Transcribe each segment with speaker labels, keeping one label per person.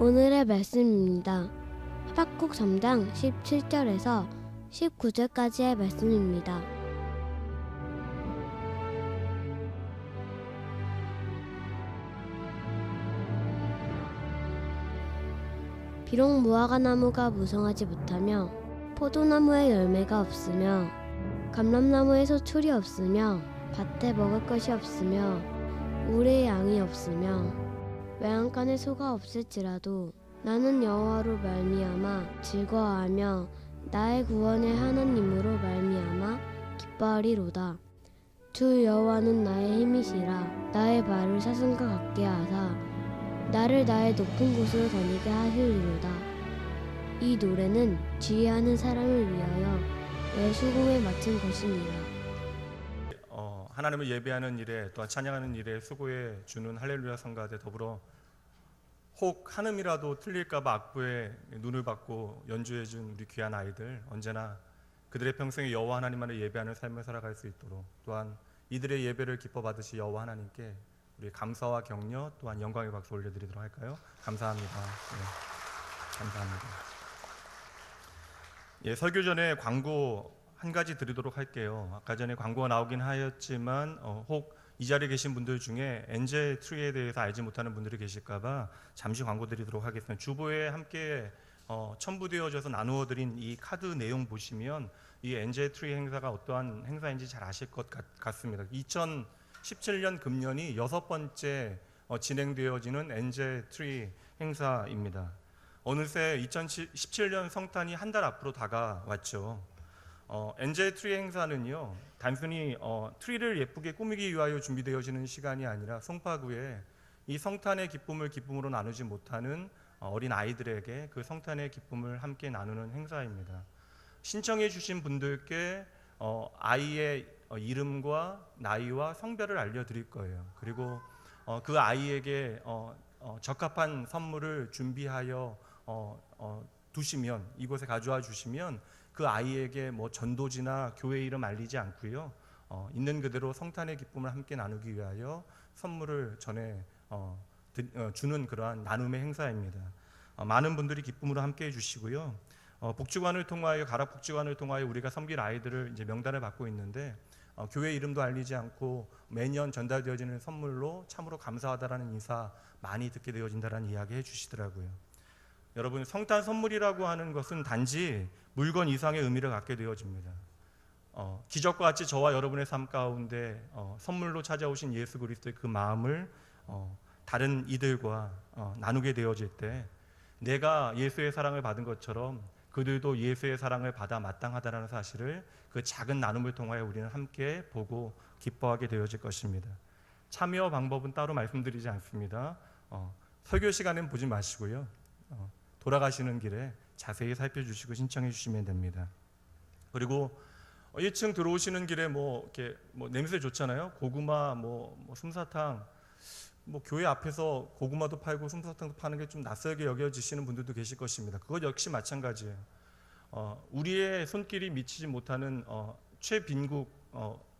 Speaker 1: 오늘의 말씀입니다. 하박국 3장 17절에서 19절까지의 말씀입니다. 비록 무화과 나무가 무성하지 못하며 포도나무에 열매가 없으며 감람나무에서 풀이 없으며 밭에 먹을 것이 없으며 우리의 양이 없으며 외양간에 소가 없을지라도 나는 여호와로 말미암아 즐거워하며 나의 구원의 하나님으로 말미암아 기뻐하리로다. 주 여호와는 나의 힘이시라. 나의 발을 사슴과 같게 하사 나를 나의 높은 곳으로 다니게 하시리로다. 이 노래는 지혜하는 사람을 위하여 내 수고에 마친 것이니라.
Speaker 2: 하나님을 예배하는 일에 또한 찬양하는 일에 수고해 주는 할렐루야 성가대 더불어 혹 한음이라도 틀릴까봐 악보에 눈을 받고 연주해 준 우리 귀한 아이들, 언제나 그들의 평생에 여호와 하나님만을 예배하는 삶을 살아갈 수 있도록, 또한 이들의 예배를 기뻐 받으시 여호와 하나님께 우리 감사와 격려 또한 영광의 박수 올려드리도록 할까요? 감사합니다. 감사합니다. 설교 전에 광고 한 가지 드리도록 할게요. 아까 전에 광고가 나오긴 하였지만 혹 이 자리에 계신 분들 중에 엔젤 트리에 대해서 알지 못하는 분들이 계실까봐 잠시 광고 드리도록 하겠습니다. 주보에 함께 첨부되어져서 나누어 드린 이 카드 내용 보시면 이 엔젤 트리 행사가 어떠한 행사인지 잘 아실 것 같습니다. 2017년 금년이 6번째 진행되어지는 엔젤 트리 행사입니다. 어느새 2017년 성탄이 한 달 앞으로 다가왔죠. 엔젤 트리 행사는요, 단순히 트리를 예쁘게 꾸미기 위하여 준비되어지는 시간이 아니라 송파구에 이 성탄의 기쁨을 기쁨으로 나누지 못하는 어린 아이들에게 그 성탄의 기쁨을 함께 나누는 행사입니다. 신청해 주신 분들께 아이의 이름과 나이와 성별을 알려드릴 거예요. 그리고 그 아이에게 적합한 선물을 준비하여 두시면, 이곳에 가져와 주시면 그 아이에게 전도지나 교회 이름 알리지 않고요, 있는 그대로 성탄의 기쁨을 함께 나누기 위하여 선물을 주는 그러한 나눔의 행사입니다. 많은 분들이 기쁨으로 함께 해주시고요. 복지관을 통하여, 가락복지관을 통하여 우리가 섬길 아이들을 이제 명단을 받고 있는데, 교회 이름도 알리지 않고 매년 전달되어지는 선물로 참으로 감사하다라는 인사 많이 듣게 되어진다라는 이야기 해주시더라고요. 여러분, 성탄 선물이라고 하는 것은 단지 물건 이상의 의미를 갖게 되어집니다. 기적과 같이 저와 여러분의 삶 가운데 선물로 찾아오신 예수 그리스도의 그 마음을 다른 이들과 나누게 되어질 때, 내가 예수의 사랑을 받은 것처럼 그들도 예수의 사랑을 받아 마땅하다는 사실을 그 작은 나눔을 통하여 우리는 함께 보고 기뻐하게 되어질 것입니다. 참여 방법은 따로 말씀드리지 않습니다. 설교 시간엔 보지 마시고요, 돌아가시는 길에 자세히 살펴주시고 신청해 주시면 됩니다. 그리고 1층 들어오시는 길에 이렇게 냄새 좋잖아요. 고구마, 솜사탕, 교회 앞에서 고구마도 팔고 솜사탕도 파는 게 좀 낯설게 여겨지시는 분들도 계실 것입니다. 그것 역시 마찬가지예요. 우리의 손길이 미치지 못하는 최빈국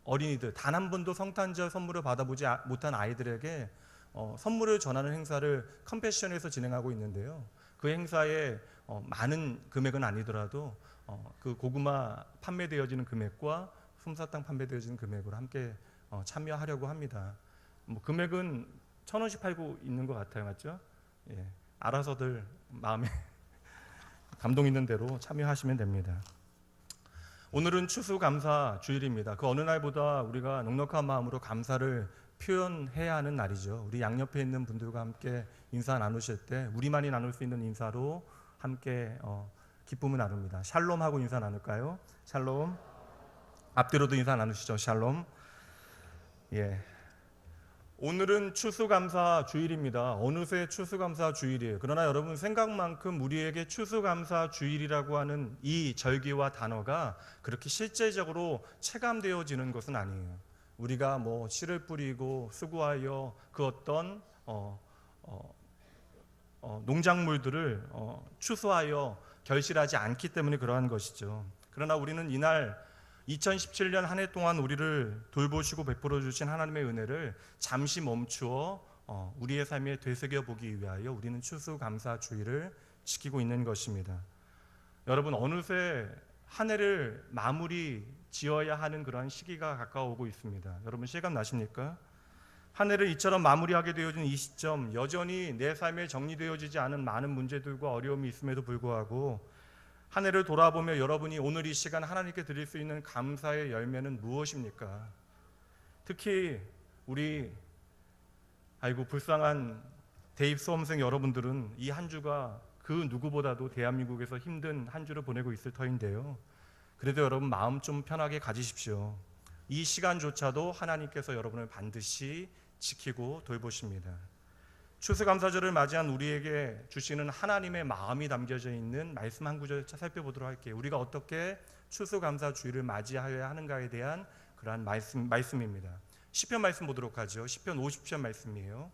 Speaker 2: 어린이들, 단 한 번도 성탄절 선물을 받아보지 못한 아이들에게 선물을 전하는 행사를 컴패션에서 진행하고 있는데요. 그 행사에 많은 금액은 아니더라도 그 고구마 판매되어지는 금액과 솜사탕 판매되어지는 금액으로 함께 참여하려고 합니다. 금액은 1,000원씩 팔고 있는 것 같아요. 맞죠? 예, 알아서들 마음에 감동 있는 대로 참여하시면 됩니다. 오늘은 추수감사 주일입니다. 그 어느 날보다 우리가 넉넉한 마음으로 감사를 표현해야 하는 날이죠. 우리 양옆에 있는 분들과 함께 인사 나누실 때 우리만이 나눌 수 있는 인사로 함께 기쁨을 나눕니다. 샬롬하고 인사 나눌까요? 샬롬. 앞뒤로도 인사 나누시죠. 샬롬. 예. 오늘은 추수감사 주일입니다. 어느새 추수감사 주일이에요. 그러나 여러분, 생각만큼 우리에게 추수감사 주일이라고 하는 이 절기와 단어가 그렇게 실제적으로 체감되어지는 것은 아니에요. 우리가 씨를 뿌리고 수고하여 그 어떤 농작물들을 추수하여 결실하지 않기 때문에 그러한 것이죠. 그러나 우리는 이날 2017년 한 해 동안 우리를 돌보시고 베풀어 주신 하나님의 은혜를 잠시 멈추어 우리의 삶에 되새겨 보기 위하여 우리는 추수감사주의를 지키고 있는 것입니다. 여러분, 어느새 한 해를 마무리 지어야 하는 그러한 시기가 가까워오고 있습니다. 여러분 실감 나십니까? 한 해를 이처럼 마무리하게 되어진 이 시점, 여전히 내 삶에 정리되어지지 않은 많은 문제들과 어려움이 있음에도 불구하고 한 해를 돌아보며 여러분이 오늘 이 시간 하나님께 드릴 수 있는 감사의 열매는 무엇입니까? 특히 우리 불쌍한 대입 수험생 여러분들은 이 한 주가 그 누구보다도 대한민국에서 힘든 한 주를 보내고 있을 터인데요. 그래도 여러분 마음 좀 편하게 가지십시오. 이 시간조차도 하나님께서 여러분을 반드시 지키고 돌보십니다. 추수감사절을 맞이한 우리에게 주시는 하나님의 마음이 담겨져 있는 말씀 한 구절 살펴보도록 할게요. 우리가 어떻게 추수감사주의를 맞이하여야 하는가에 대한 그러한 말씀입니다. 시편 말씀 보도록 하죠. 시편 50편 말씀이에요.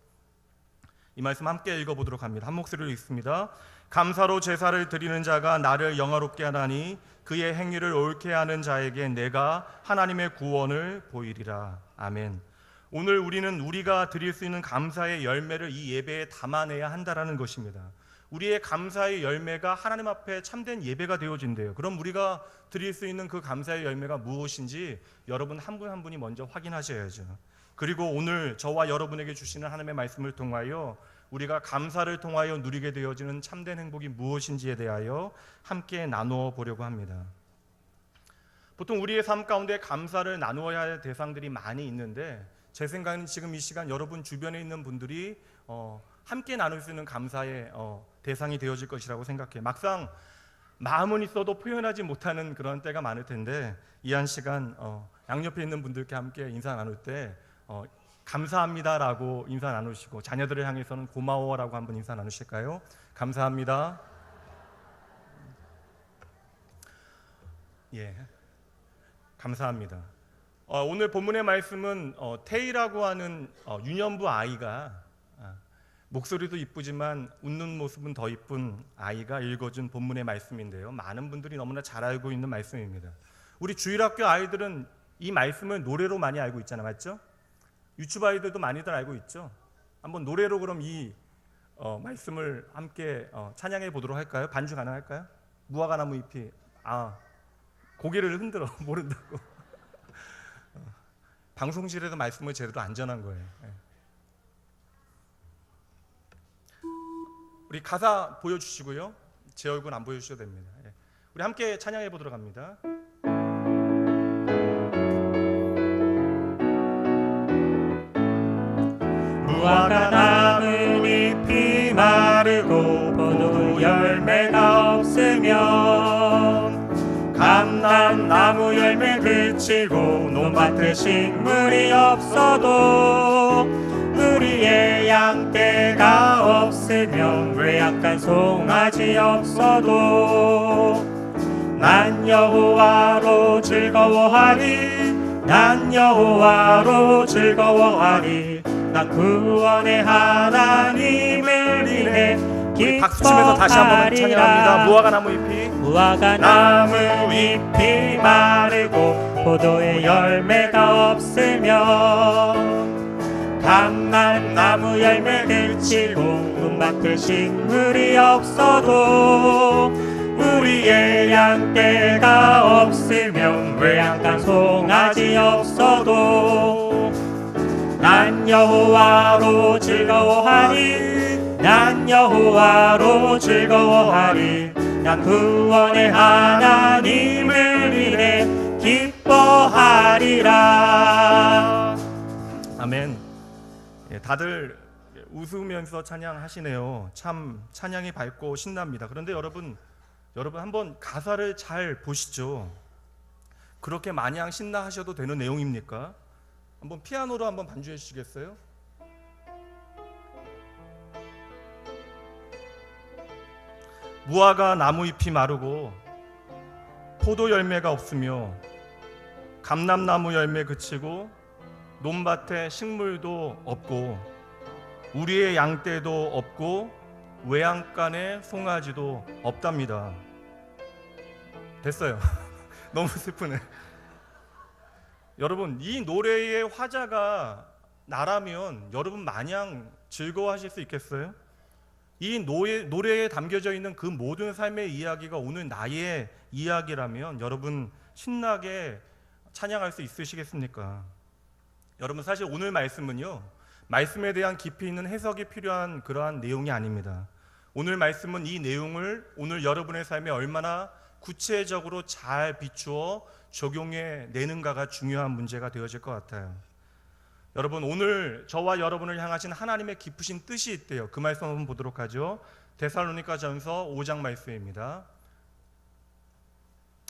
Speaker 2: 이 말씀 함께 읽어보도록 합니다. 한 목소리로 읽습니다. 감사로 제사를 드리는 자가 나를 영화롭게 하나니 그의 행위를 옳게 하는 자에게 내가 하나님의 구원을 보이리라. 아멘. 오늘 우리는 우리가 드릴 수 있는 감사의 열매를 이 예배에 담아내야 한다라는 것입니다. 우리의 감사의 열매가 하나님 앞에 참된 예배가 되어진대요. 그럼 우리가 드릴 수 있는 그 감사의 열매가 무엇인지 여러분 한 분 한 분이 먼저 확인하셔야죠. 그리고 오늘 저와 여러분에게 주시는 하나님의 말씀을 통하여 우리가 감사를 통하여 누리게 되어지는 참된 행복이 무엇인지에 대하여 함께 나누어 보려고 합니다. 보통 우리의 삶 가운데 감사를 나누어야 할 대상들이 많이 있는데 제 생각은 지금 이 시간 여러분 주변에 있는 분들이 함께 나눌 수 있는 감사의 대상이 되어질 것이라고 생각해요. 막상 마음은 있어도 표현하지 못하는 그런 때가 많을 텐데 이 한 시간 양옆에 있는 분들께 함께 인사 나눌 때 감사합니다라고 인사 나누시고 자녀들을 향해서는 고마워라고 한번 인사 나누실까요? 감사합니다. 예, 감사합니다. 오늘 본문의 말씀은 태희라고 하는 유년부 아이가 목소리도 이쁘지만 웃는 모습은 더 이쁜 아이가 읽어준 본문의 말씀인데요. 많은 분들이 너무나 잘 알고 있는 말씀입니다. 우리 주일학교 아이들은 이 말씀을 노래로 많이 알고 있잖아요. 맞죠? 유치부 아이들도 많이들 알고 있죠. 한번 노래로 그럼 이 말씀을 함께 찬양해 보도록 할까요? 반주 가능할까요? 무화과 나무 잎이 고개를 흔들어 모른다고. 방송실에서 말씀을 제대로 안 전한 거예요. 우리 가사 보여주시고요. 제 얼굴 안 보여주셔도 됩니다. 우리 함께 찬양해 보도록 합니다.
Speaker 3: 무화과 나무 잎이 마르고 포도 열매가 없으면 감람나무 열매 그치고 논밭에 식물이 없어도 우리의 양떼가 없으면 외양간 송아지 없어도 난 여호와로 즐거워하리 난 여호와로 즐거워하리 나 구원의 하나님을 인해
Speaker 2: 박수 치면서 다시 한번 찬양합니다. 무화과 나무 잎이
Speaker 3: 마르고 포도의 열매가 없으면 감람나무 열매 그치고 논밭에 식물이 없어도 우리의 양떼가 없으면 외양간 송아지 없어도 난 여호와로 즐거워하리 난 여호와로 즐거워하리 난 구원의 하나님을 인해 기뻐하리라.
Speaker 2: 아멘. 다들 웃으면서 찬양하시네요. 참 찬양이 밝고 신납니다. 그런데 여러분 한번 가사를 잘 보시죠. 그렇게 마냥 신나하셔도 되는 내용입니까? 한번 피아노로 한번 반주해 주시겠어요? 무화과 나무 잎이 마르고 포도 열매가 없으며 감람나무 열매 그치고 논밭에 식물도 없고 우리의 양떼도 없고 외양간에 송아지도 없답니다. 됐어요. 너무 슬프네. 여러분 이 노래의 화자가 나라면 여러분 마냥 즐거워하실 수 있겠어요? 이 노래에 담겨져 있는 그 모든 삶의 이야기가 오늘 나의 이야기라면 여러분 신나게 찬양할 수 있으시겠습니까? 여러분 사실 오늘 말씀은요, 말씀에 대한 깊이 있는 해석이 필요한 그러한 내용이 아닙니다. 오늘 말씀은 이 내용을 오늘 여러분의 삶에 얼마나 구체적으로 잘 비추어 적용해 내는가가 중요한 문제가 되어질 것 같아요. 여러분 오늘 저와 여러분을 향하신 하나님의 깊으신 뜻이 있대요. 그 말씀 한번 보도록 하죠. 데살로니가전서 5장 말씀입니다.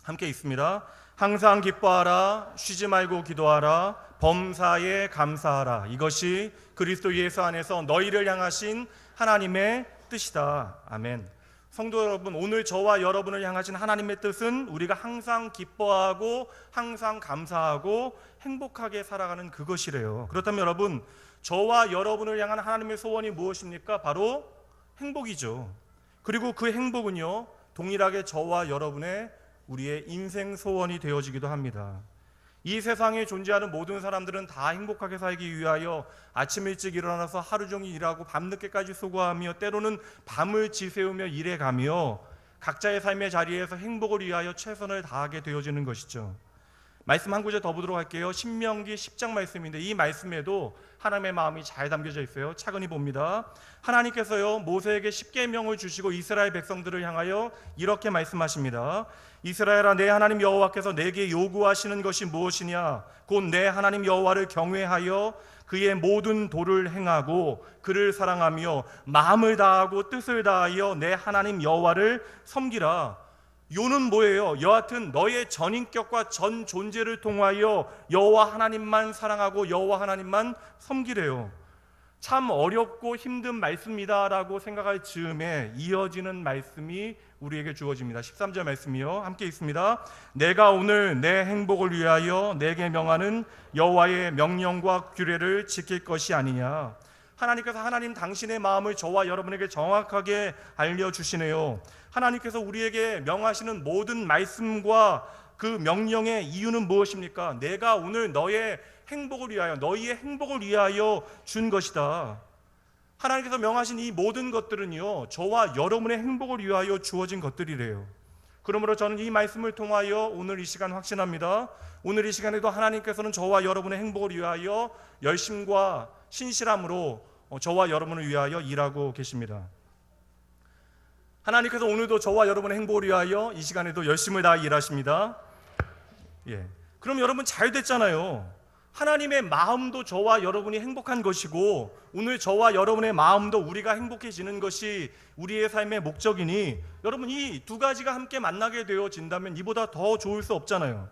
Speaker 2: 함께 읽습니다. 항상 기뻐하라, 쉬지 말고 기도하라, 범사에 감사하라. 이것이 그리스도 예수 안에서 너희를 향하신 하나님의 뜻이다. 아멘. 성도 여러분, 오늘 저와 여러분을 향하신 하나님의 뜻은 우리가 항상 기뻐하고 항상 감사하고 행복하게 살아가는 그것이래요. 그렇다면 여러분, 저와 여러분을 향한 하나님의 소원이 무엇입니까? 바로 행복이죠. 그리고 그 행복은요, 동일하게 저와 여러분의 우리의 인생 소원이 되어지기도 합니다. 이 세상에 존재하는 모든 사람들은 다 행복하게 살기 위하여 아침 일찍 일어나서 하루 종일 일하고 밤늦게까지 수고하며 때로는 밤을 지새우며 일해가며 각자의 삶의 자리에서 행복을 위하여 최선을 다하게 되어지는 것이죠. 말씀 한 구절 더 보도록 할게요. 신명기 10장 말씀인데 이 말씀에도 하나님의 마음이 잘 담겨져 있어요. 차근히 봅니다. 하나님께서요 모세에게 십계명을 주시고 이스라엘 백성들을 향하여 이렇게 말씀하십니다. 이스라엘아, 내 하나님 여호와께서 내게 요구하시는 것이 무엇이냐? 곧 내 하나님 여호와를 경외하여 그의 모든 도를 행하고 그를 사랑하며 마음을 다하고 뜻을 다하여 내 하나님 여호와를 섬기라. 요는 뭐예요? 여하튼 너의 전인격과 전 존재를 통하여 여호와 하나님만 사랑하고 여호와 하나님만 섬기래요. 참 어렵고 힘든 말씀이다라고 생각할 즈음에 이어지는 말씀이 우리에게 주어집니다. 13절 말씀이요. 함께 읽습니다. 내가 오늘 내 행복을 위하여 내게 명하는 여호와의 명령과 규례를 지킬 것이 아니냐. 하나님께서 하나님 당신의 마음을 저와 여러분에게 정확하게 알려주시네요. 하나님께서 우리에게 명하시는 모든 말씀과 그 명령의 이유는 무엇입니까? 내가 오늘 너의 행복을 위하여, 너희의 행복을 위하여 준 것이다. 하나님께서 명하신 이 모든 것들은요, 저와 여러분의 행복을 위하여 주어진 것들이래요. 그러므로 저는 이 말씀을 통하여 오늘 이 시간 확신합니다. 오늘 이 시간에도 하나님께서는 저와 여러분의 행복을 위하여 열심과 신실함으로 저와 여러분을 위하여 일하고 계십니다. 하나님께서 오늘도 저와 여러분의 행복을 위하여 이 시간에도 열심을 다해 일하십니다. 그럼 여러분 잘 됐잖아요. 하나님의 마음도 저와 여러분이 행복한 것이고 오늘 저와 여러분의 마음도 우리가 행복해지는 것이 우리의 삶의 목적이니 여러분 이 두 가지가 함께 만나게 되어진다면 이보다 더 좋을 수 없잖아요.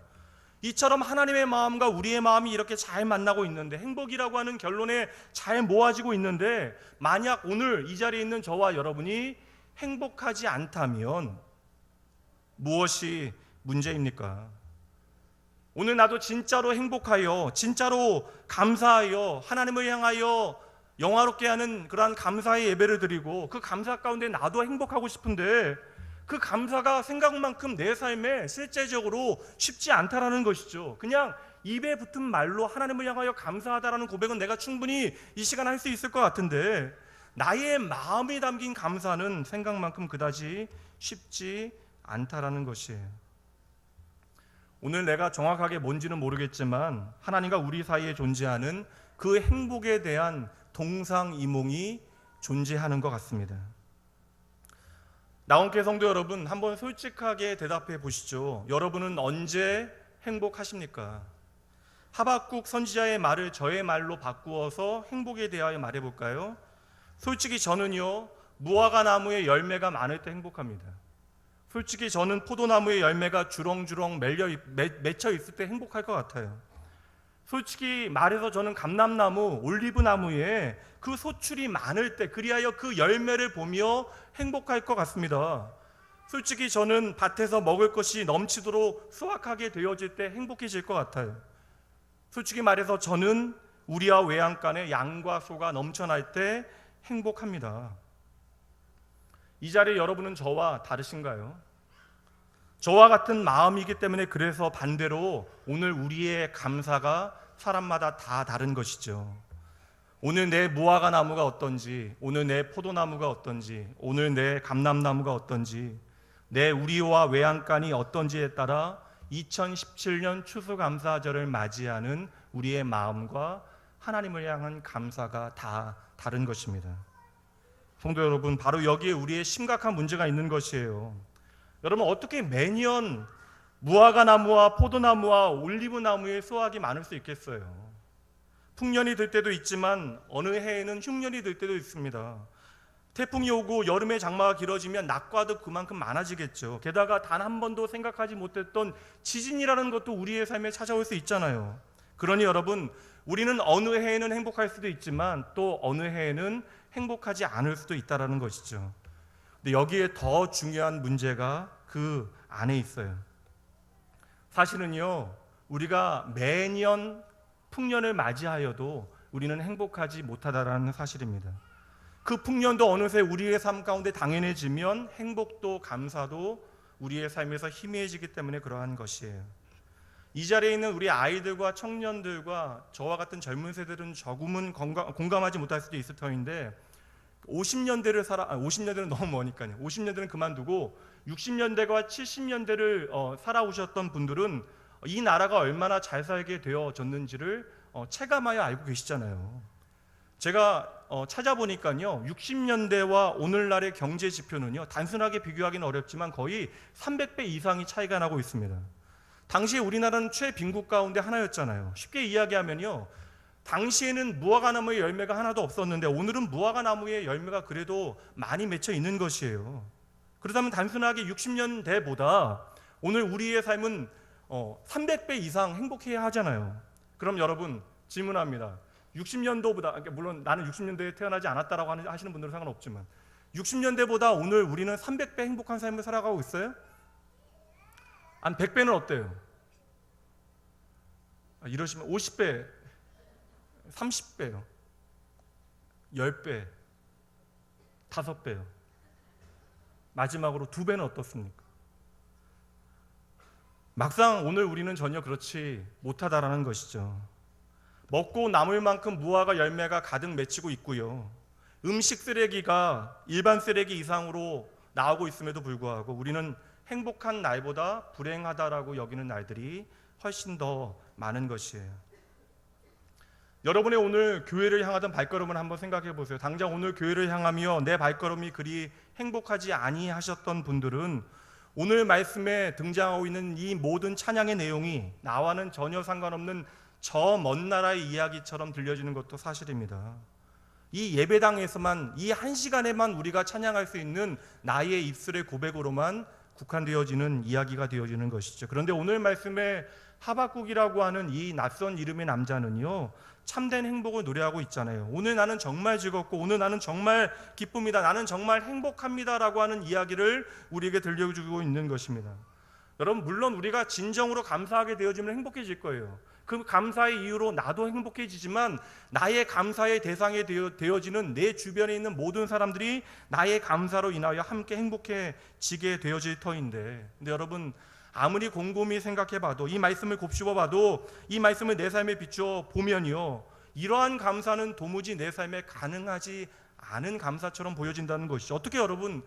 Speaker 2: 이처럼 하나님의 마음과 우리의 마음이 이렇게 잘 만나고 있는데 행복이라고 하는 결론에 잘 모아지고 있는데 만약 오늘 이 자리에 있는 저와 여러분이 행복하지 않다면 무엇이 문제입니까? 오늘 나도 진짜로 행복하여 진짜로 감사하여 하나님을 향하여 영화롭게 하는 그러한 감사의 예배를 드리고 그 감사 가운데 나도 행복하고 싶은데 그 감사가 생각만큼 내 삶에 실제적으로 쉽지 않다라는 것이죠. 그냥 입에 붙은 말로 하나님을 향하여 감사하다라는 고백은 내가 충분히 이 시간 할 수 있을 것 같은데 나의 마음이 담긴 감사는 생각만큼 그다지 쉽지 않다라는 것이에요. 오늘 내가 정확하게 뭔지는 모르겠지만 하나님과 우리 사이에 존재하는 그 행복에 대한 동상이몽이 존재하는 것 같습니다. 나온케 성도 여러분, 한번 솔직하게 대답해 보시죠. 여러분은 언제 행복하십니까? 하박국 선지자의 말을 저의 말로 바꾸어서 행복에 대하여 말해볼까요? 솔직히 저는요, 무화과 나무에 열매가 많을 때 행복합니다. 솔직히 저는 포도나무의 열매가 주렁주렁 맺혀 있을 때 행복할 것 같아요. 솔직히 말해서 저는 감람나무, 올리브나무에 그 소출이 많을 때 그리하여 그 열매를 보며 행복할 것 같습니다. 솔직히 저는 밭에서 먹을 것이 넘치도록 수확하게 되어질 때 행복해질 것 같아요. 솔직히 말해서 저는 우리와 외양간에 양과 소가 넘쳐날 때 행복합니다. 이 자리에 여러분은 저와 다르신가요? 저와 같은 마음이기 때문에 그래서 반대로 오늘 우리의 감사가 사람마다 다 다른 것이죠. 오늘 내 무화과 나무가 어떤지, 오늘 내 포도나무가 어떤지, 오늘 내 감람나무가 어떤지, 내 우리와 외양간이 어떤지에 따라 2017년 추수감사절을 맞이하는 우리의 마음과 하나님을 향한 감사가 다 다른 것입니다. 성도 여러분, 바로 여기에 우리의 심각한 문제가 있는 것이에요. 여러분, 어떻게 매년 무화과 나무와 포도나무와 올리브 나무의 수확이 많을 수 있겠어요? 풍년이 들 때도 있지만 어느 해에는 흉년이 들 때도 있습니다. 태풍이 오고 여름의 장마가 길어지면 낙과도 그만큼 많아지겠죠. 게다가 단 한 번도 생각하지 못했던 지진이라는 것도 우리의 삶에 찾아올 수 있잖아요. 그러니 여러분, 우리는 어느 해에는 행복할 수도 있지만 또 어느 해에는 행복하지 않을 수도 있다는 것이죠. 근데 여기에 더 중요한 문제가 그 안에 있어요. 사실은요, 우리가 매년 풍년을 맞이하여도 우리는 행복하지 못하다라는 사실입니다. 그 풍년도 어느새 우리의 삶 가운데 당연해지면 행복도 감사도 우리의 삶에서 희미해지기 때문에 그러한 것이에요. 이 자리에 있는 우리 아이들과 청년들과 저와 같은 젊은 세대들은 조금은 공감하지 못할 수도 있을 터인데 50년대는 너무 머니까요. 50년대는 그만두고 60년대와 70년대를 살아오셨던 분들은 이 나라가 얼마나 잘 살게 되어졌는지를 체감하여 알고 계시잖아요. 제가 찾아보니까요, 60년대와 오늘날의 경제 지표는요, 단순하게 비교하기는 어렵지만 거의 300배 이상이 차이가 나고 있습니다. 당시에 우리나라는 최빈국 가운데 하나였잖아요. 쉽게 이야기하면요, 당시에는 무화과 나무의 열매가 하나도 없었는데 오늘은 무화과 나무의 열매가 그래도 많이 맺혀 있는 것이에요. 그렇다면 단순하게 60년대보다 오늘 우리의 삶은 300배 이상 행복해야 하잖아요. 그럼 여러분, 질문합니다. 60년도보다, 물론 나는 60년대에 태어나지 않았다라고 하시는 분들은 상관없지만 60년대보다 오늘 우리는 300배 행복한 삶을 살아가고 있어요? 한 100배는 어때요? 이러시면 50배, 30배요, 10배, 5배요. 마지막으로 2배는 어떻습니까? 막상 오늘 우리는 전혀 그렇지 못하다라는 것이죠. 먹고 남을 만큼 무화과 열매가 가득 맺히고 있고요. 음식 쓰레기가 일반 쓰레기 이상으로 나오고 있음에도 불구하고 우리는 행복한 날보다 불행하다라고 여기는 날들이 훨씬 더 많은 것이에요. 여러분의 오늘 교회를 향하던 발걸음을 한번 생각해 보세요. 당장 오늘 교회를 향하며 내 발걸음이 그리 행복하지 아니하셨던 분들은 오늘 말씀에 등장하고 있는 이 모든 찬양의 내용이 나와는 전혀 상관없는 저 먼 나라의 이야기처럼 들려지는 것도 사실입니다. 이 예배당에서만 이 한 시간에만 우리가 찬양할 수 있는 나의 입술의 고백으로만 국한되어지는 이야기가 되어지는 것이죠. 그런데 오늘 말씀에 하박국이라고 하는 이 낯선 이름의 남자는요, 참된 행복을 노래하고 있잖아요. 오늘 나는 정말 즐겁고 오늘 나는 정말 기쁩니다, 나는 정말 행복합니다라고 하는 이야기를 우리에게 들려주고 있는 것입니다. 여러분, 물론 우리가 진정으로 감사하게 되어지면 행복해질 거예요. 그 감사의 이유로 나도 행복해지지만 나의 감사의 대상이 되어지는 내 주변에 있는 모든 사람들이 나의 감사로 인하여 함께 행복해지게 되어질 터인데, 근데 여러분, 아무리 곰곰이 생각해봐도 이 말씀을 곱씹어봐도 이 말씀을 내 삶에 비추어 보면요, 이러한 감사는 도무지 내 삶에 가능하지 않은 감사처럼 보여진다는 것이죠. 어떻게 여러분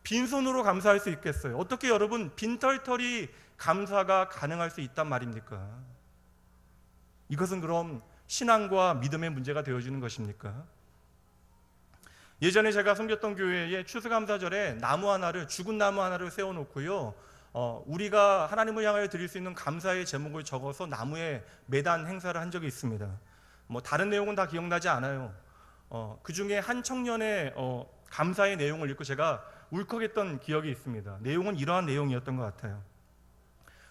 Speaker 2: 빈손으로 감사할 수 있겠어요? 어떻게 여러분 빈털털이 감사가 가능할 수 있단 말입니까? 이것은 그럼 신앙과 믿음의 문제가 되어지는 것입니까? 예전에 제가 섬겼던 교회에 추수감사절에 죽은 나무 하나를 세워놓고요, 우리가 하나님을 향하여 드릴 수 있는 감사의 제목을 적어서 나무에 매단 행사를 한 적이 있습니다. 다른 내용은 다 기억나지 않아요. 그 중에 한 청년의 감사의 내용을 읽고 제가 울컥했던 기억이 있습니다. 내용은 이러한 내용이었던 것 같아요.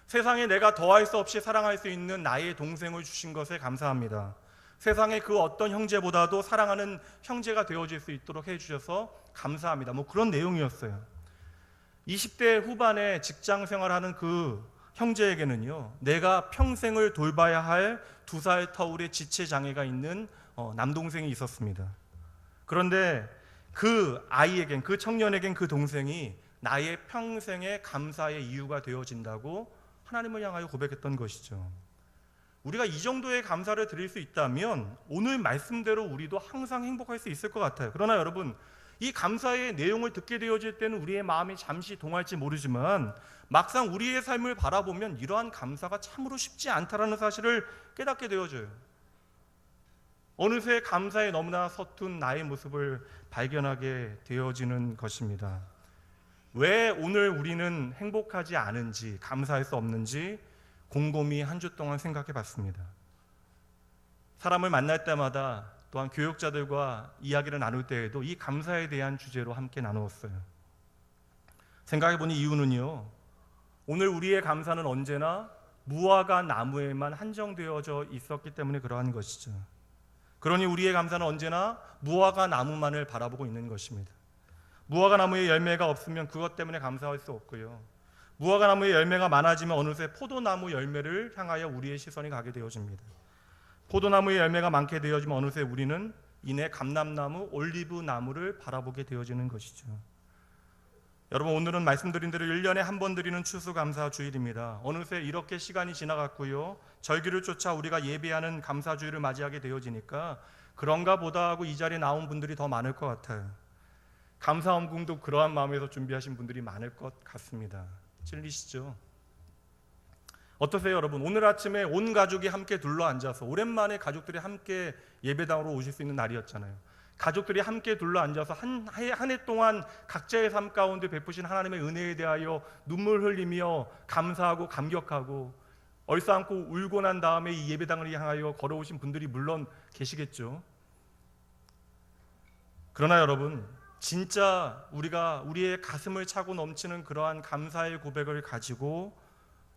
Speaker 2: 세상에 내가 더할 수 없이 사랑할 수 있는 나의 동생을 주신 것에 감사합니다. 세상에 그 어떤 형제보다도 사랑하는 형제가 되어질 수 있도록 해주셔서 감사합니다. 그런 내용이었어요. 20대 후반에 직장 생활하는 그 형제에게는요, 내가 평생을 돌봐야 할 2살 터울의 지체 장애가 있는 남동생이 있었습니다. 그런데 그 아이에겐, 그 청년에겐 그 동생이 나의 평생의 감사의 이유가 되어진다고 하나님을 향하여 고백했던 것이죠. 우리가 이 정도의 감사를 드릴 수 있다면 오늘 말씀대로 우리도 항상 행복할 수 있을 것 같아요. 그러나 여러분, 이 감사의 내용을 듣게 되어질 때는 우리의 마음이 잠시 동할지 모르지만 막상 우리의 삶을 바라보면 이러한 감사가 참으로 쉽지 않다라는 사실을 깨닫게 되어져요. 어느새 감사에 너무나 서툰 나의 모습을 발견하게 되어지는 것입니다. 왜 오늘 우리는 행복하지 않은지, 감사할 수 없는지 곰곰이 한 주 동안 생각해 봤습니다. 사람을 만날 때마다 또한 교육자들과 이야기를 나눌 때에도 이 감사에 대한 주제로 함께 나누었어요. 생각해 보니 이유는요, 오늘 우리의 감사는 언제나 무화과 나무에만 한정되어져 있었기 때문에 그러한 것이죠. 그러니 우리의 감사는 언제나 무화과 나무만을 바라보고 있는 것입니다. 무화과 나무에 열매가 없으면 그것 때문에 감사할 수 없고요, 무화과 나무에 열매가 많아지면 어느새 포도나무 열매를 향하여 우리의 시선이 가게 되어집니다. 포도나무의 열매가 많게 되어지면 어느새 우리는 이내 감람나무, 올리브나무를 바라보게 되어지는 것이죠. 여러분, 오늘은 말씀드린 대로 1년에 한 번 드리는 추수감사 주일입니다. 어느새 이렇게 시간이 지나갔고요, 절기를 쫓아 우리가 예배하는 감사주일을 맞이하게 되어지니까 그런가 보다 하고 이 자리에 나온 분들이 더 많을 것 같아요. 감사원궁도 그러한 마음에서 준비하신 분들이 많을 것 같습니다. 찔리시죠? 어떠세요 여러분? 오늘 아침에 온 가족이 함께 둘러앉아서, 오랜만에 가족들이 함께 예배당으로 오실 수 있는 날이었잖아요. 가족들이 함께 둘러앉아서 한 해 동안 각자의 삶 가운데 베푸신 하나님의 은혜에 대하여 눈물 흘리며 감사하고 감격하고 얼싸안고 울고 난 다음에 이 예배당을 향하여 걸어오신 분들이 물론 계시겠죠. 그러나 여러분, 진짜 우리가 우리의 가슴을 차고 넘치는 그러한 감사의 고백을 가지고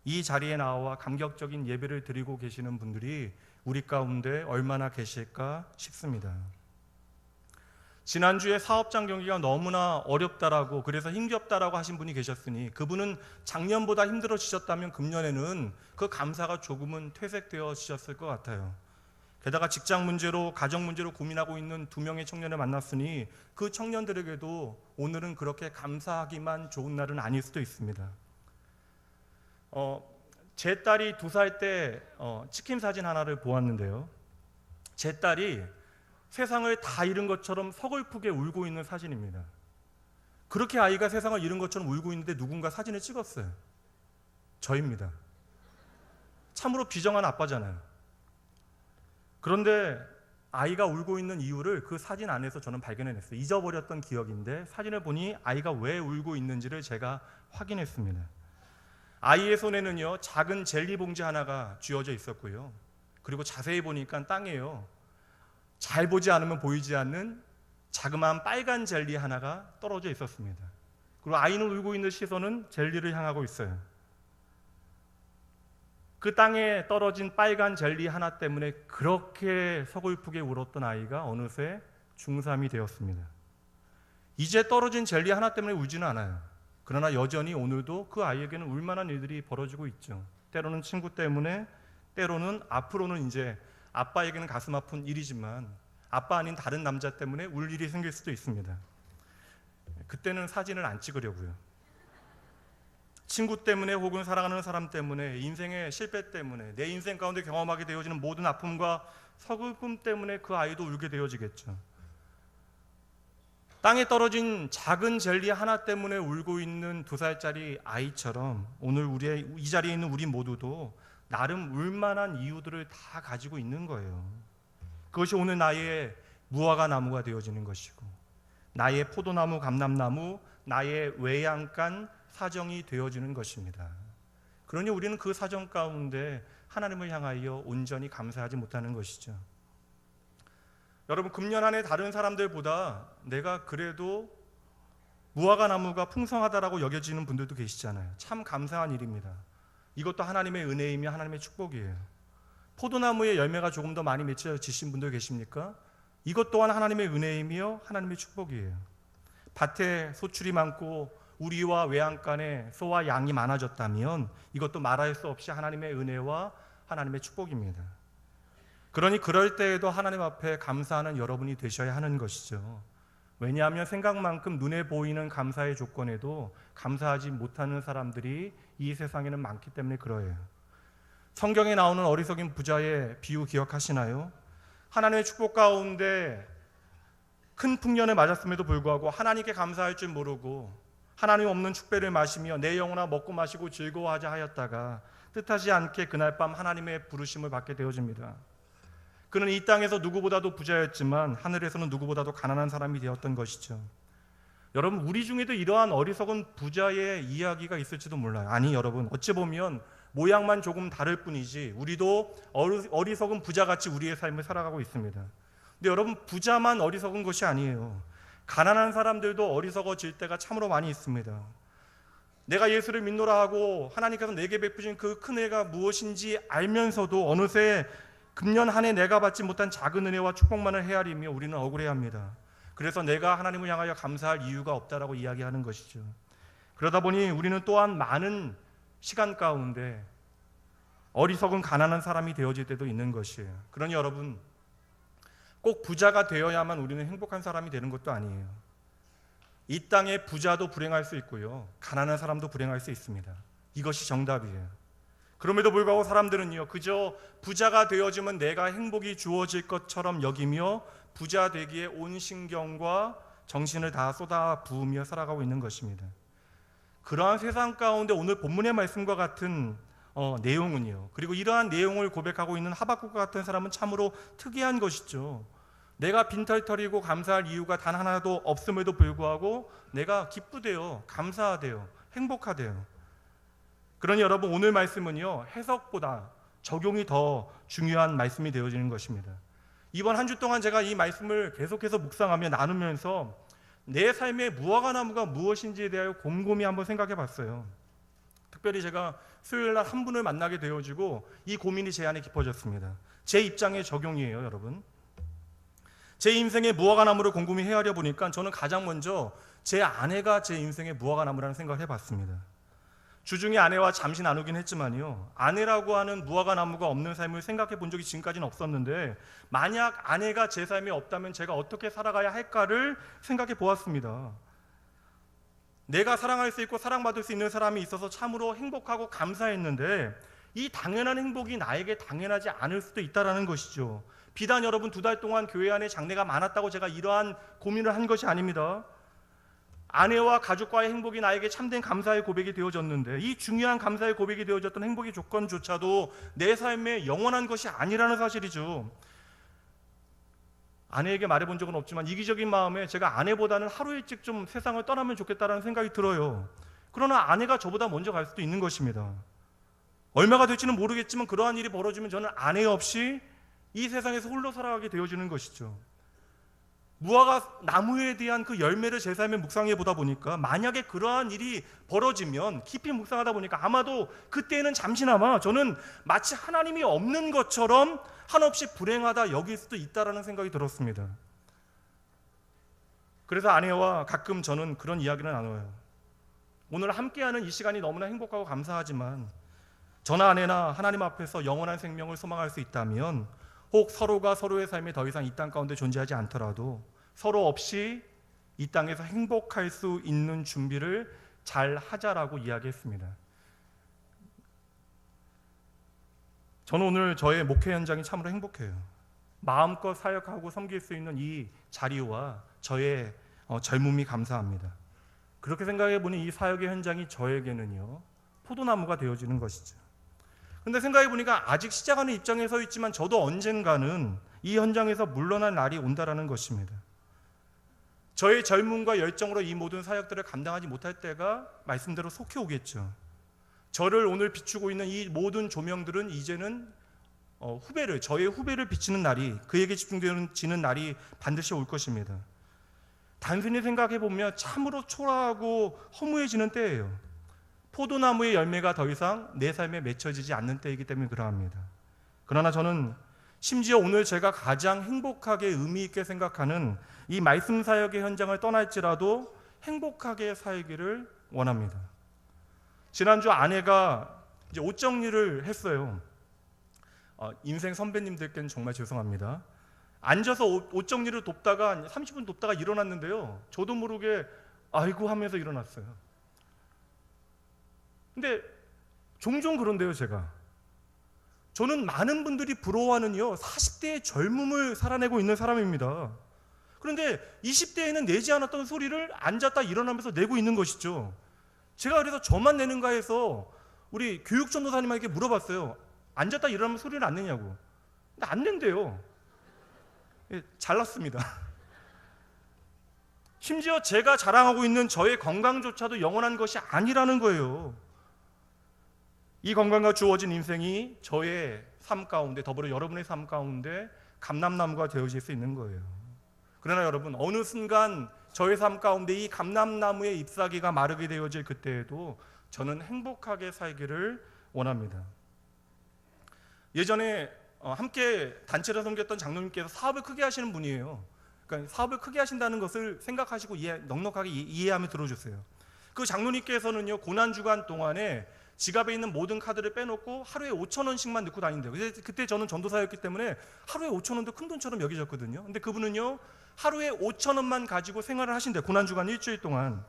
Speaker 2: 이 자리에 나와 감격적인 예배를 드리고 계시는 분들이 우리 가운데 얼마나 계실까 싶습니다. 지난주에 사업장 경기가 너무나 어렵다라고, 그래서 힘겹다라고 하신 분이 계셨으니 그분은 작년보다 힘들어지셨다면 금년에는 그 감사가 조금은 퇴색되어지셨을 것 같아요. 게다가 직장 문제로, 가정 문제로 고민하고 있는 2명의 청년을 만났으니 그 청년들에게도 오늘은 그렇게 감사하기만 좋은 날은 아닐 수도 있습니다. 제 딸이 2살 때 치킨 사진 하나를 보았는데요, 제 딸이 세상을 다 잃은 것처럼 서글프게 울고 있는 사진입니다. 그렇게 아이가 세상을 잃은 것처럼 울고 있는데 누군가 사진을 찍었어요. 저입니다. 참으로 비정한 아빠잖아요. 그런데 아이가 울고 있는 이유를 그 사진 안에서 저는 발견해냈어요. 잊어버렸던 기억인데 사진을 보니 아이가 왜 울고 있는지를 제가 확인했습니다. 아이의 손에는요, 작은 젤리 봉지 하나가 쥐어져 있었고요, 그리고 자세히 보니까 땅에요, 잘 보지 않으면 보이지 않는 자그마한 빨간 젤리 하나가 떨어져 있었습니다. 그리고 아이는 울고 있는 시선은 젤리를 향하고 있어요. 그 땅에 떨어진 빨간 젤리 하나 때문에 그렇게 서글프게 울었던 아이가 어느새 중3이 되었습니다. 이제 떨어진 젤리 하나 때문에 울지는 않아요. 그러나 여전히 오늘도 그 아이에게는 울만한 일들이 벌어지고 있죠. 때로는 친구 때문에, 때로는 앞으로는 이제 아빠에게는 가슴 아픈 일이지만 아빠 아닌 다른 남자 때문에 울 일이 생길 수도 있습니다. 그때는 사진을 안 찍으려고요. 친구 때문에 혹은 사랑하는 사람 때문에, 인생의 실패 때문에, 내 인생 가운데 경험하게 되어지는 모든 아픔과 서글픔 때문에 그 아이도 울게 되어지겠죠. 땅에 떨어진 작은 젤리 하나 때문에 울고 있는 2살짜리 아이처럼 오늘 이 자리에 있는 우리 모두도 나름 울만한 이유들을 다 가지고 있는 거예요. 그것이 오늘 나의 무화과 나무가 되어지는 것이고, 나의 포도나무, 감람나무, 나의 외양간 사정이 되어지는 것입니다. 그러니 우리는 그 사정 가운데 하나님을 향하여 온전히 감사하지 못하는 것이죠. 여러분, 금년 한 해 다른 사람들보다 내가 그래도 무화과 나무가 풍성하다라고 여겨지는 분들도 계시잖아요. 참 감사한 일입니다. 이것도 하나님의 은혜이며 하나님의 축복이에요. 포도나무에 열매가 조금 더 많이 맺혀지신 분들 계십니까? 이것 또한 하나님의 은혜이며 하나님의 축복이에요. 밭에 소출이 많고 우리와 외양간에 소와 양이 많아졌다면 이것도 말할 수 없이 하나님의 은혜와 하나님의 축복입니다. 그러니 그럴 때에도 하나님 앞에 감사하는 여러분이 되셔야 하는 것이죠. 왜냐하면 생각만큼 눈에 보이는 감사의 조건에도 감사하지 못하는 사람들이 이 세상에는 많기 때문에 그러해요. 성경에 나오는 어리석인 부자의 비유 기억하시나요? 하나님의 축복 가운데 큰 풍년을 맞았음에도 불구하고 하나님께 감사할 줄 모르고 하나님 없는 축배를 마시며 내 영혼아 먹고 마시고 즐거워하자 하였다가 뜻하지 않게 그날 밤 하나님의 부르심을 받게 되어집니다. 그는 이 땅에서 누구보다도 부자였지만 하늘에서는 누구보다도 가난한 사람이 되었던 것이죠. 여러분, 우리 중에도 이러한 어리석은 부자의 이야기가 있을지도 몰라요. 아니 여러분, 어찌 보면 모양만 조금 다를 뿐이지 우리도 어리석은 부자같이 우리의 삶을 살아가고 있습니다. 근데 여러분, 부자만 어리석은 것이 아니에요. 가난한 사람들도 어리석어질 때가 참으로 많이 있습니다. 내가 예수를 믿노라 하고 하나님께서 내게 베푸신 그 큰 은혜가 무엇인지 알면서도 어느새 금년 한 해 내가 받지 못한 작은 은혜와 축복만을 헤아리며 우리는 억울해합니다. 그래서 내가 하나님을 향하여 감사할 이유가 없다라고 이야기하는 것이죠. 그러다 보니 우리는 또한 많은 시간 가운데 어리석은 가난한 사람이 되어질 때도 있는 것이에요. 그러니 여러분, 꼭 부자가 되어야만 우리는 행복한 사람이 되는 것도 아니에요. 이 땅에 부자도 불행할 수 있고요, 가난한 사람도 불행할 수 있습니다. 이것이 정답이에요. 그럼에도 불구하고 사람들은요, 그저 부자가 되어지면 내가 행복이 주어질 것처럼 여기며 부자 되기에 온 신경과 정신을 다 쏟아 부으며 살아가고 있는 것입니다. 그러한 세상 가운데 오늘 본문의 말씀과 같은 내용은요, 그리고 이러한 내용을 고백하고 있는 하박국과 같은 사람은 참으로 특이한 것이죠. 내가 빈털터리고 감사할 이유가 단 하나도 없음에도 불구하고 내가 기쁘대요, 감사하대요, 행복하대요. 그러니 여러분, 오늘 말씀은요, 해석보다 적용이 더 중요한 말씀이 되어지는 것입니다. 이번 한 주 동안 제가 이 말씀을 계속해서 묵상하며 나누면서 내 삶의 무화과나무가 무엇인지에 대하여 곰곰이 한번 생각해 봤어요. 특별히 제가 수요일 날 한 분을 만나게 되어지고 이 고민이 제 안에 깊어졌습니다. 제 입장의 적용이에요, 여러분. 제 인생의 무화과나무를 곰곰이 헤아려 보니까 저는 가장 먼저 제 아내가 제 인생의 무화과나무라는 생각을 해봤습니다. 주중에 아내와 잠시 나누긴 했지만요, 아내라고 하는 무화과나무가 없는 삶을 생각해 본 적이 지금까지는 없었는데, 만약 아내가 제 삶에 없다면 제가 어떻게 살아가야 할까를 생각해 보았습니다. 내가 사랑할 수 있고 사랑받을 수 있는 사람이 있어서 참으로 행복하고 감사했는데, 이 당연한 행복이 나에게 당연하지 않을 수도 있다는 것이죠. 비단 여러분 2달 동안 교회 안에 장례가 많았다고 제가 이러한 고민을 한 것이 아닙니다. 아내와 가족과의 행복이 나에게 참된 감사의 고백이 되어졌는데, 이 중요한 감사의 고백이 되어졌던 행복의 조건조차도 내 삶에 영원한 것이 아니라는 사실이죠. 아내에게 말해본 적은 없지만 이기적인 마음에 제가 아내보다는 하루 일찍 좀 세상을 떠나면 좋겠다는 생각이 들어요. 그러나 아내가 저보다 먼저 갈 수도 있는 것입니다. 얼마가 될지는 모르겠지만 그러한 일이 벌어지면 저는 아내 없이 이 세상에서 홀로 살아가게 되어지는 것이죠. 무화과 나무에 대한 그 열매를 제 삶에 묵상해 보다 보니까, 만약에 그러한 일이 벌어지면 깊이 묵상하다 보니까 아마도 그때는 잠시나마 저는 마치 하나님이 없는 것처럼 한없이 불행하다 여길 수도 있다라는 생각이 들었습니다. 그래서 아내와 가끔 저는 그런 이야기를 나눠요. 오늘 함께하는 이 시간이 너무나 행복하고 감사하지만 저나 아내나 하나님 앞에서 영원한 생명을 소망할 수 있다면, 혹 서로가 서로의 삶에 더 이상 이 땅 가운데 존재하지 않더라도 서로 없이 이 땅에서 행복할 수 있는 준비를 잘 하자라고 이야기했습니다. 저는 오늘 저의 목회 현장이 참으로 행복해요. 마음껏 사역하고 섬길 수 있는 이 자리와 저의 젊음이 감사합니다. 그렇게 생각해 보니 이 사역의 현장이 저에게는요, 포도나무가 되어지는 것이죠. 근데 생각해 보니까 아직 시작하는 입장에 서 있지만 저도 언젠가는 이 현장에서 물러날 날이 온다라는 것입니다. 저의 젊음과 열정으로 이 모든 사역들을 감당하지 못할 때가 말씀대로 속히 오겠죠. 저를 오늘 비추고 있는 이 모든 조명들은 이제는 저의 후배를 비치는 날이, 그에게 집중되는 날이 반드시 올 것입니다. 단순히 생각해 보면 참으로 초라하고 허무해지는 때예요. 포도나무의 열매가 더 이상 내 삶에 맺혀지지 않는 때이기 때문에 그러합니다. 그러나 저는 심지어 오늘 제가 가장 행복하게 의미 있게 생각하는 이 말씀 사역의 현장을 떠날지라도 행복하게 살기를 원합니다. 지난주 아내가 이제 옷 정리를 했어요. 인생 선배님들께는 정말 죄송합니다. 앉아서 옷 정리를 돕다가 30분 돕다가 일어났는데요, 저도 모르게 아이고 하면서 일어났어요. 근데 종종 그런데요, 제가 저는 많은 분들이 부러워하는요 40대의 젊음을 살아내고 있는 사람입니다. 그런데 20대에는 내지 않았던 소리를 앉았다 일어나면서 내고 있는 것이죠. 제가 그래서 저만 내는가 해서 우리 교육전도사님에게 물어봤어요. 앉았다 일어나면 소리를 안 내냐고. 근데 안 낸대요. 예, 잘났습니다. 심지어 제가 자랑하고 있는 저의 건강조차도 영원한 것이 아니라는 거예요. 이 건강과 주어진 인생이 저의 삶 가운데, 더불어 여러분의 삶 가운데 감람나무가 되어질 수 있는 거예요. 그러나 여러분, 어느 순간 저의 삶 가운데 이 감람나무의 잎사귀가 마르게 되어질 그때에도 저는 행복하게 살기를 원합니다. 예전에 함께 단체로 섬겼던 장로님께서 사업을 크게 하시는 분이에요. 그러니까 사업을 크게 하신다는 것을 생각하시고 넉넉하게 이해하며 들어주세요. 그 장로님께서는요, 고난주간 동안에 지갑에 있는 모든 카드를 빼놓고 하루에 5,000원씩만 넣고 다닌대요. 그때 저는 전도사였기 때문에 하루에 5,000원도 큰 돈처럼 여겨졌거든요. 근데 그분은요, 하루에 5,000원만 가지고 생활을 하신대요. 고난주간 일주일 동안.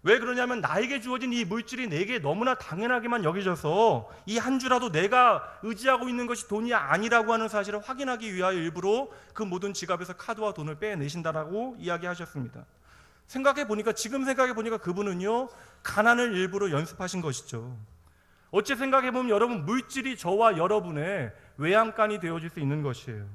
Speaker 2: 왜 그러냐면 나에게 주어진 이 물질이 내게 너무나 당연하게만 여겨져서 이 한 주라도 내가 의지하고 있는 것이 돈이 아니라고 하는 사실을 확인하기 위하여 일부러 그 모든 지갑에서 카드와 돈을 빼내신다라고 이야기하셨습니다. 지금 생각해 보니까 그분은요, 가난을 일부러 연습하신 것이죠. 어째 생각해 보면 여러분, 물질이 저와 여러분의 외양간이 되어질 수 있는 것이에요.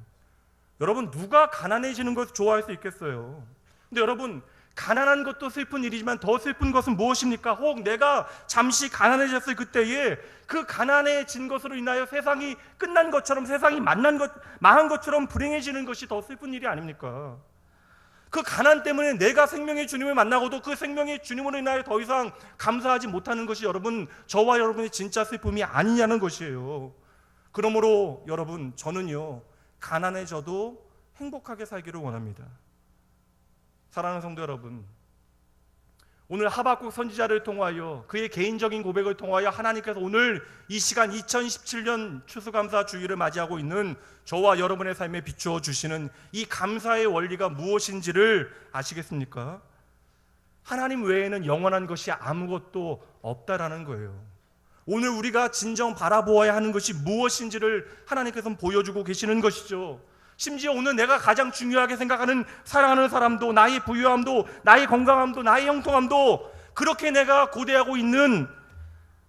Speaker 2: 여러분, 누가 가난해지는 것을 좋아할 수 있겠어요? 근데 여러분, 가난한 것도 슬픈 일이지만 더 슬픈 것은 무엇입니까? 혹 내가 잠시 가난해졌을 그때에 그 가난해진 것으로 인하여 세상이 끝난 것처럼, 세상이 망한 것처럼 불행해지는 것이 더 슬픈 일이 아닙니까? 그 가난 때문에 내가 생명의 주님을 만나고도 그 생명의 주님으로 인하여 더 이상 감사하지 못하는 것이 여러분, 저와 여러분의 진짜 슬픔이 아니냐는 것이에요. 그러므로 여러분, 저는요, 가난해져도 행복하게 살기를 원합니다. 사랑하는 성도 여러분, 오늘 하박국 선지자를 통하여 그의 개인적인 고백을 통하여 하나님께서 오늘 이 시간 2017년 추수감사 주일을 맞이하고 있는 저와 여러분의 삶에 비추어 주시는 이 감사의 원리가 무엇인지를 아시겠습니까? 하나님 외에는 영원한 것이 아무것도 없다라는 거예요. 오늘 우리가 진정 바라보아야 하는 것이 무엇인지를 하나님께서는 보여주고 계시는 것이죠. 심지어 오늘 내가 가장 중요하게 생각하는 사랑하는 사람도, 나의 부유함도, 나의 건강함도, 나의 형통함도, 그렇게 내가 고대하고 있는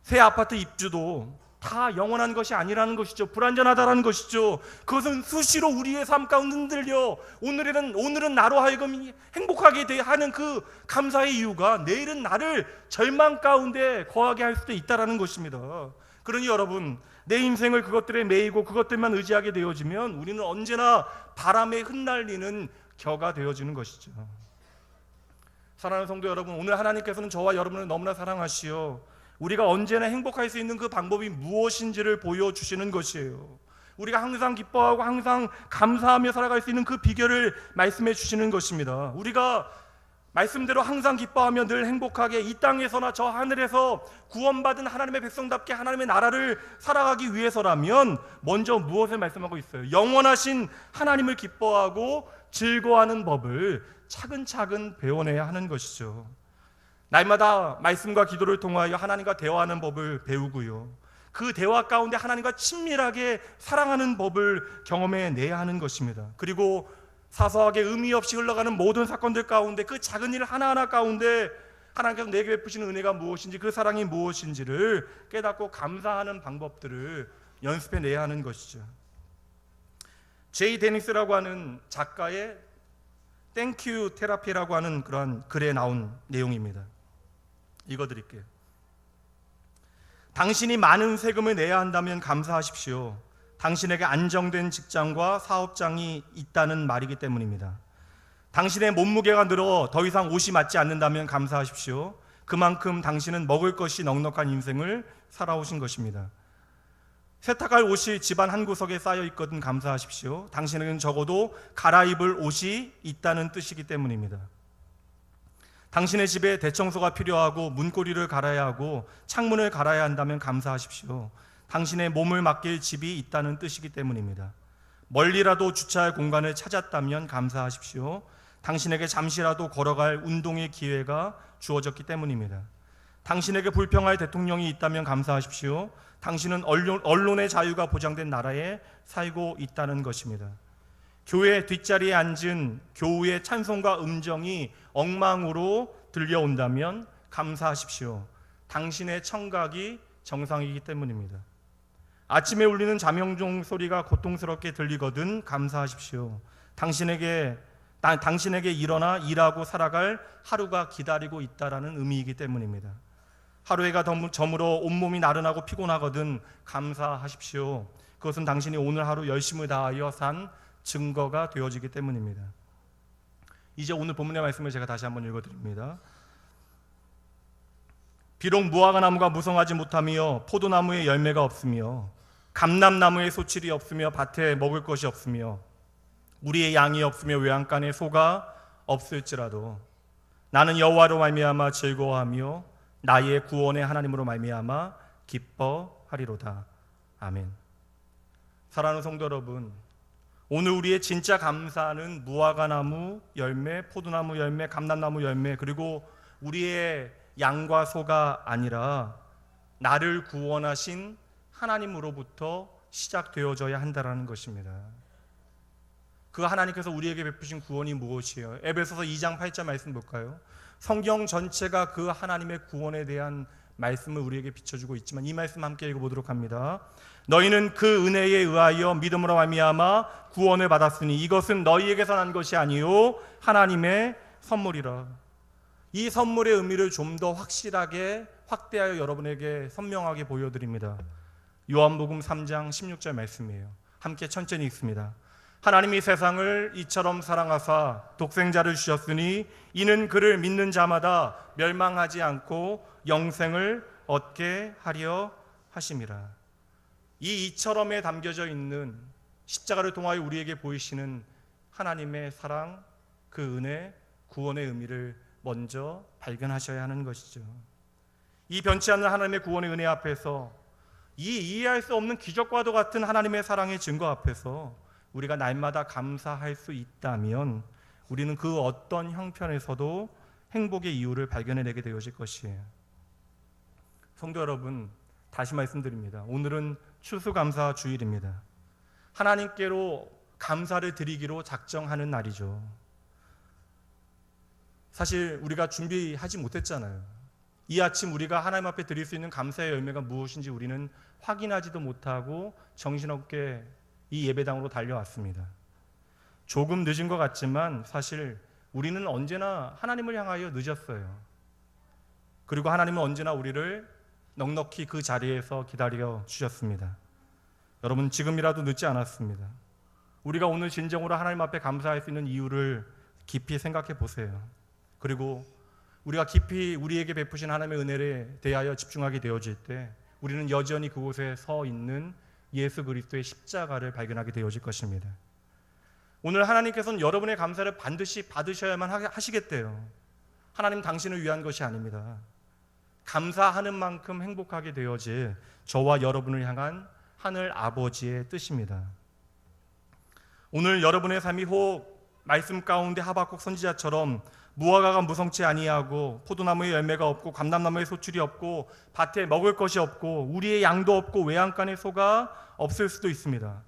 Speaker 2: 새 아파트 입주도 다 영원한 것이 아니라는 것이죠. 불완전하다라는 것이죠. 그것은 수시로 우리의 삶 가운데 흔들려 오늘은 나로 하여금 행복하게 하는 그 감사의 이유가 내일은 나를 절망 가운데 거하게 할 수도 있다라는 것입니다. 그러니 여러분, 내 인생을 그것들에 매이고 그것들만 의지하게 되어지면 우리는 언제나 바람에 흩날리는 겨가 되어지는 것이죠. 사랑하는 성도 여러분, 오늘 하나님께서는 저와 여러분을 너무나 사랑하시어 우리가 언제나 행복할 수 있는 그 방법이 무엇인지를 보여주시는 것이에요. 우리가 항상 기뻐하고 항상 감사하며 살아갈 수 있는 그 비결을 말씀해 주시는 것입니다. 우리가 말씀대로 항상 기뻐하며 늘 행복하게 이 땅에서나 저 하늘에서 구원받은 하나님의 백성답게 하나님의 나라를 살아가기 위해서라면 먼저 무엇을 말씀하고 있어요? 영원하신 하나님을 기뻐하고 즐거워하는 법을 차근차근 배워내야 하는 것이죠. 날마다 말씀과 기도를 통하여 하나님과 대화하는 법을 배우고요, 그 대화 가운데 하나님과 친밀하게 사랑하는 법을 경험해내야 하는 것입니다. 그리고 사소하게 의미 없이 흘러가는 모든 사건들 가운데, 그 작은 일 하나하나 가운데 하나님께서 내게 베푸시는 은혜가 무엇인지, 그 사랑이 무엇인지를 깨닫고 감사하는 방법들을 연습해내야 하는 것이죠. 제이 데니스라고 하는 작가의 땡큐 테라피라고 하는 그런 글에 나온 내용입니다. 읽어드릴게요. 당신이 많은 세금을 내야 한다면 감사하십시오. 당신에게 안정된 직장과 사업장이 있다는 말이기 때문입니다. 당신의 몸무게가 늘어 더 이상 옷이 맞지 않는다면 감사하십시오. 그만큼 당신은 먹을 것이 넉넉한 인생을 살아오신 것입니다. 세탁할 옷이 집안 한 구석에 쌓여 있거든 감사하십시오. 당신에게는 적어도 갈아입을 옷이 있다는 뜻이기 때문입니다. 당신의 집에 대청소가 필요하고 문고리를 갈아야 하고 창문을 갈아야 한다면 감사하십시오. 당신의 몸을 맡길 집이 있다는 뜻이기 때문입니다. 멀리라도 주차할 공간을 찾았다면 감사하십시오. 당신에게 잠시라도 걸어갈 운동의 기회가 주어졌기 때문입니다. 당신에게 불평할 대통령이 있다면 감사하십시오. 당신은 언론의 자유가 보장된 나라에 살고 있다는 것입니다. 교회 뒷자리에 앉은 교우의 찬송과 음정이 엉망으로 들려온다면 감사하십시오. 당신의 청각이 정상이기 때문입니다. 아침에 울리는 자명종 소리가 고통스럽게 들리거든 감사하십시오. 당신에게 일어나 일하고 살아갈 하루가 기다리고 있다라는 의미이기 때문입니다. 하루해가 저물어 온몸이 나른하고 피곤하거든 감사하십시오. 그것은 당신이 오늘 하루 열심을 다하여 산 증거가 되어지기 때문입니다. 이제 오늘 본문의 말씀을 제가 다시 한번 읽어드립니다. 비록 무화과 나무가 무성하지 못하며 포도나무에 열매가 없으며 감람나무에 소출이 없으며 밭에 먹을 것이 없으며 우리의 양이 없으며 외양간에 소가 없을지라도 나는 여호와로 말미암아 즐거워하며 나의 구원의 하나님으로 말미암아 기뻐하리로다. 아멘. 사랑하는 성도 여러분, 오늘 우리의 진짜 감사는 무화과 나무 열매, 포도나무 열매, 감람나무 열매, 그리고 우리의 양과 소가 아니라 나를 구원하신 하나님으로부터 시작되어져야 한다는 것입니다. 그 하나님께서 우리에게 베푸신 구원이 무엇이에요? 에베소서 2장 8절 말씀 볼까요? 성경 전체가 그 하나님의 구원에 대한 말씀을 우리에게 비춰주고 있지만 이 말씀 함께 읽어보도록 합니다. 너희는 그 은혜에 의하여 믿음으로 말미암아 구원을 받았으니 이것은 너희에게서 난 것이 아니요 하나님의 선물이라. 이 선물의 의미를 좀 더 확실하게 확대하여 여러분에게 선명하게 보여드립니다. 요한복음 3장 16절 말씀이에요. 함께 천천히 읽습니다. 하나님이 세상을 이처럼 사랑하사 독생자를 주셨으니 이는 그를 믿는 자마다 멸망하지 않고 영생을 얻게 하려 하심이라. 이 이처럼에 담겨져 있는 십자가를 통하여 우리에게 보이시는 하나님의 사랑, 그 은혜, 구원의 의미를 먼저 발견하셔야 하는 것이죠. 이 변치 않는 하나님의 구원의 은혜 앞에서 이 이해할 수 없는 기적과도 같은 하나님의 사랑의 증거 앞에서 우리가 날마다 감사할 수 있다면 우리는 그 어떤 형편에서도 행복의 이유를 발견해내게 되어질 것이에요. 성도 여러분, 다시 말씀드립니다. 오늘은 추수감사 주일입니다. 하나님께로 감사를 드리기로 작정하는 날이죠. 사실 우리가 준비하지 못했잖아요. 이 아침 우리가 하나님 앞에 드릴 수 있는 감사의 열매가 무엇인지 우리는 확인하지도 못하고 정신없게 이 예배당으로 달려왔습니다. 조금 늦은 것 같지만 사실 우리는 언제나 하나님을 향하여 늦었어요. 그리고 하나님은 언제나 우리를 넉넉히 그 자리에서 기다려 주셨습니다. 여러분, 지금이라도 늦지 않았습니다. 우리가 오늘 진정으로 하나님 앞에 감사할 수 있는 이유를 깊이 생각해 보세요. 그리고 우리가 깊이 우리에게 베푸신 하나님의 은혜에 대하여 집중하게 되어질 때 우리는 여전히 그곳에 서 있는 예수 그리스도의 십자가를 발견하게 되어질 것입니다. 오늘 하나님께서는 여러분의 감사를 반드시 받으셔야만 하시겠대요. 하나님 당신을 위한 것이 아닙니다. 감사하는 만큼 행복하게 되어질 저와 여러분을 향한 하늘 아버지의 뜻입니다. 오늘 여러분의 삶이 혹 말씀 가운데 하박국 선지자처럼 무화과가 무성치 아니하고 포도나무에 열매가 없고 감람나무에 소출이 없고 밭에 먹을 것이 없고 우리의 양도 없고 외양간에 소가 없을 수도 있습니다.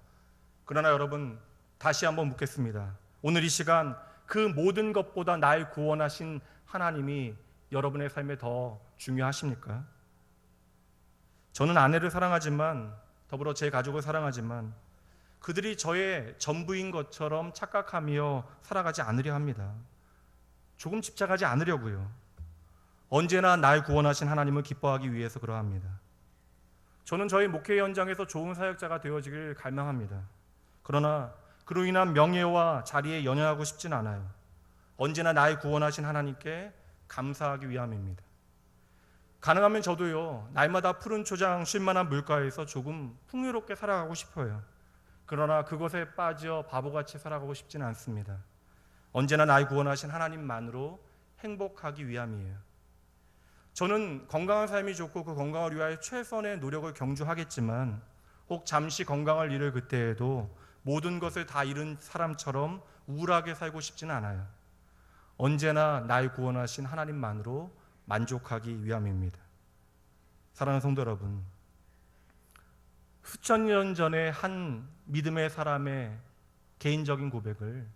Speaker 2: 그러나 여러분, 다시 한번 묻겠습니다. 오늘 이 시간 그 모든 것보다 날 구원하신 하나님이 여러분의 삶에 더 중요하십니까? 저는 아내를 사랑하지만, 더불어 제 가족을 사랑하지만 그들이 저의 전부인 것처럼 착각하며 살아가지 않으려 합니다. 조금 집착하지 않으려고요. 언제나 날 구원하신 하나님을 기뻐하기 위해서 그러합니다. 저는 저희 목회 현장에서 좋은 사역자가 되어지길 갈망합니다. 그러나 그로 인한 명예와 자리에 연연하고 싶진 않아요. 언제나 날 구원하신 하나님께 감사하기 위함입니다. 가능하면 저도요, 날마다 푸른 초장 쉴만한 물가에서 조금 풍요롭게 살아가고 싶어요. 그러나 그것에 빠져 바보같이 살아가고 싶지는 않습니다. 언제나 날 구원하신 하나님만으로 행복하기 위함이에요. 저는 건강한 삶이 좋고 그 건강을 위하여 최선의 노력을 경주하겠지만 혹 잠시 건강을 잃을 그때에도 모든 것을 다 잃은 사람처럼 우울하게 살고 싶지는 않아요. 언제나 날 구원하신 하나님만으로 만족하기 위함입니다. 사랑하는 성도 여러분, 수천 년 전에 한 믿음의 사람의 개인적인 고백을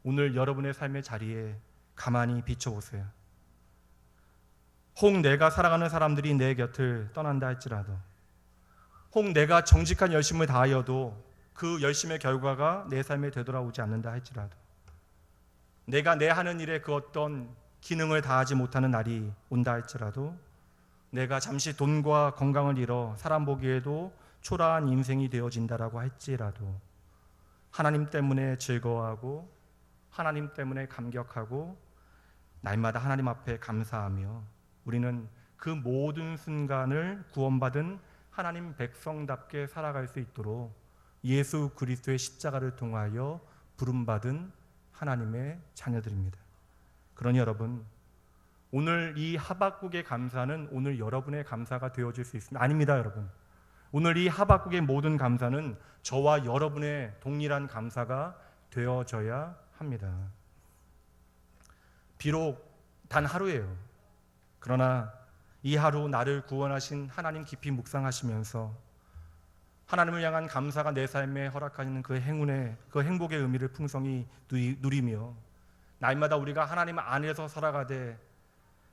Speaker 2: 오늘 여러분의 삶의 자리에 가만히 비춰보세요. 혹 내가 사랑하는 사람들이 내 곁을 떠난다 할지라도, 혹 내가 정직한 열심을 다하여도 그 열심의 결과가 내 삶에 되돌아오지 않는다 할지라도, 내가 내 하는 일에 그 어떤 기능을 다하지 못하는 날이 온다 할지라도, 내가 잠시 돈과 건강을 잃어 사람 보기에도 초라한 인생이 되어진다라고 할지라도 하나님 때문에 즐거워하고 하나님 때문에 감격하고 날마다 하나님 앞에 감사하며 우리는 그 모든 순간을 구원받은 하나님 백성답게 살아갈 수 있도록 예수 그리스도의 십자가를 통하여 부름받은 하나님의 자녀들입니다. 그러니 여러분, 오늘 이 하박국의 감사는 오늘 여러분의 감사가 되어질 수 있습니다. 아닙니다, 여러분. 오늘 이 하박국의 모든 감사는 저와 여러분의 동일한 감사가 되어져야 합니다. 비록 단 하루예요. 그러나 이 하루 나를 구원하신 하나님 깊이 묵상하시면서 하나님을 향한 감사가 내 삶에 허락하는 그 행운의, 그 행복의 의미를 풍성히 누리며 날마다 우리가 하나님 안에서 살아가되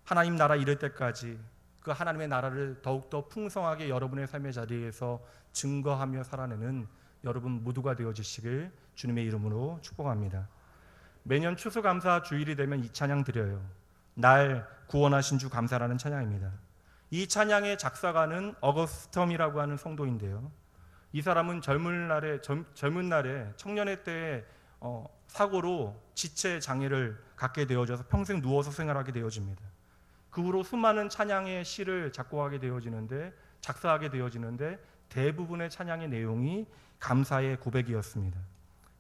Speaker 2: 하나님 나라 이를 때까지 그 하나님의 나라를 더욱더 풍성하게 여러분의 삶의 자리에서 증거하며 살아내는 여러분 모두가 되어주시길 주님의 이름으로 축복합니다. 매년 추수감사 주일이 되면 이 찬양 드려요. 날 구원하신 주 감사라는 찬양입니다. 이 찬양의 작사가는 어거스텀이라고 하는 성도인데요. 이 사람은 젊은 날에 청년의 때에 사고로 지체 장애를 갖게 되어져서 평생 누워서 생활하게 되어집니다. 그 후로 수많은 찬양의 시를 작곡하게 되어지는데 작사하게 되어지는데 대부분의 찬양의 내용이 감사의 고백이었습니다.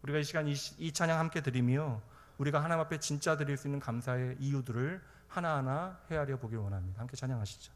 Speaker 2: 우리가 이 시간 이 찬양 함께 드리며 우리가 하나님 앞에 진짜 드릴 수 있는 감사의 이유들을 하나하나 헤아려 보길 원합니다. 함께 찬양하시죠.